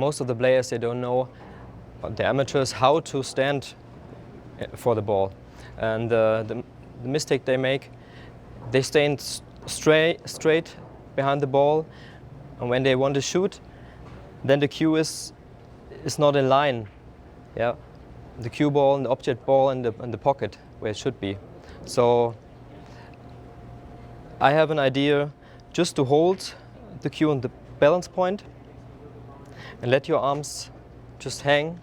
most of the players, they don't know, the amateurs, how to stand for the ball. And the mistake they make, they stand straight behind the ball, and when they want to shoot, then the cue is not in line. Yeah, the cue ball and the object ball in the pocket where it should be. So I have an idea just to hold the cue on the balance point and let your arms just hang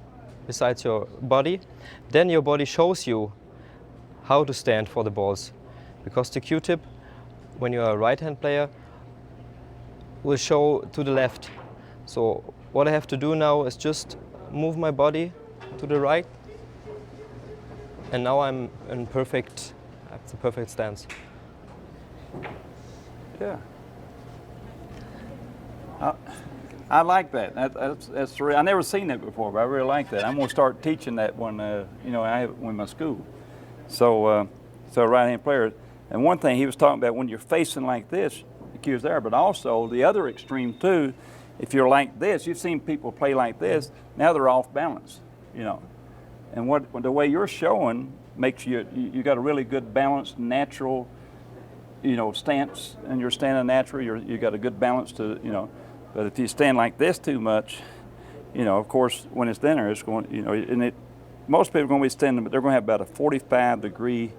beside your body. Then your body shows you how to stand for the balls, because the cue tip, when you're a right-hand player, will show to the left. So what I have to do now is just move my body to the right, and now I'm in the perfect stance. Yeah. I like that. That's I never seen that before, but I really like that. I'm going to start teaching that one. I have it in my school. So right-hand players. And one thing he was talking about, when you're facing like this, the cue's there. But also the other extreme too, if you're like this, you've seen people play like this. Now they're off balance, And the way you're showing makes you got a really good balanced, natural, stance, and you're standing natural. You got a good balance to, But if you stand like this too much, of course, when it's dinner, it's going, most people are going to be standing, but they're going to have about a 45-degree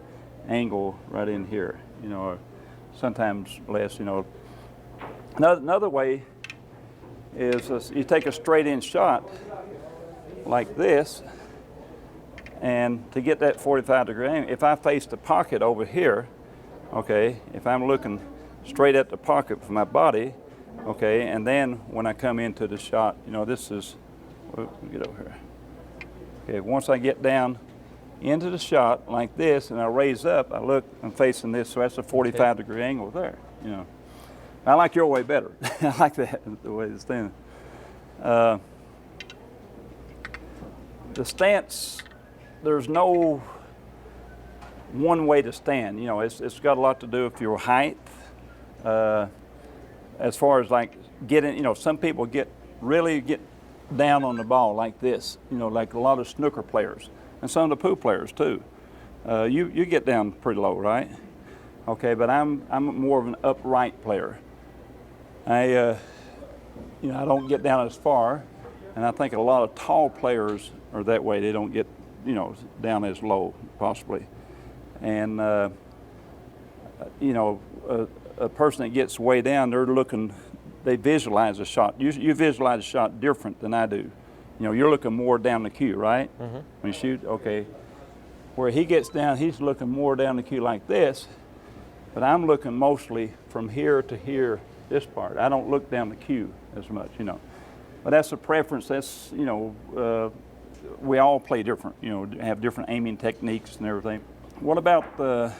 angle right in here, or sometimes less, Another way is you take a straight-in shot like this, and to get that 45-degree angle, if I face the pocket over here, okay, if I'm looking straight at the pocket for my body, okay, and then when I come into the shot, this is, let me get over here. Okay, once I get down into the shot like this and I raise up, I look, I'm facing this, so that's a 45-degree angle there, I like your way better. I like that, the way it's standing. The stance, there's no one way to stand. It's got a lot to do with your height. As far as like getting, some people really get down on the ball like this, like a lot of snooker players and some of the pool players too. You get down pretty low, right? Okay, but I'm more of an upright player. I don't get down as far, and I think a lot of tall players are that way. They don't get, down as low possibly. And a person that gets way down, they visualize a shot. You visualize a shot different than I do. You're looking more down the cue, right? Mm-hmm. When you shoot, okay. Where he gets down, he's looking more down the cue like this, but I'm looking mostly from here to here, this part. I don't look down the cue as much, But that's a preference. That's, we all play different, have different aiming techniques and everything. What about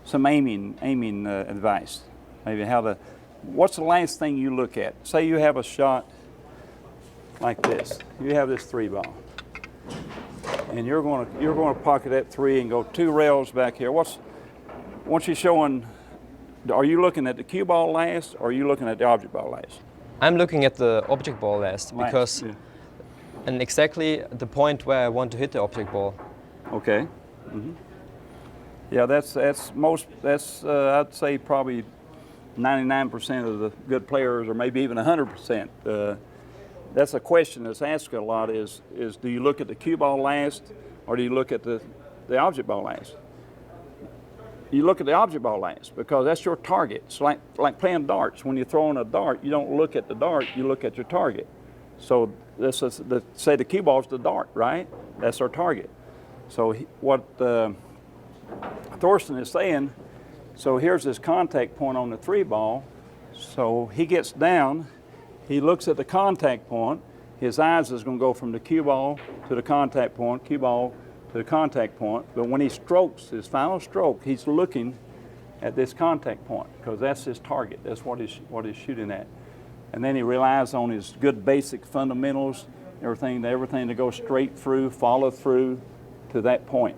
some aiming advice? Maybe what's the last thing you look at? Say you have a shot like this. You have this 3-ball, and you're going to pocket that 3 and go 2 rails back here. Once you're showing, are you looking at the cue ball last, or are you looking at the object ball last? I'm looking at the object ball last because, and exactly the point where I want to hit the object ball. Okay. Mm-hmm. Yeah, that's I'd say probably 99% of the good players, or maybe even 100%. That's a question that's asked a lot is do you look at the cue ball last, or do you look at the object ball last? You look at the object ball last because that's your target. It's like playing darts. When you're throwing a dart, you don't look at the dart, you look at your target. So say the cue ball's the dart, right? That's our target. So what Thorsten is saying, so here's his contact point on the 3-ball. So he gets down, he looks at the contact point. His eyes is going to go from the cue ball to the contact point, cue ball to the contact point. But when he strokes, his final stroke, he's looking at this contact point because that's his target. That's what he's shooting at. And then he relies on his good basic fundamentals, everything to go straight through, follow through to that point.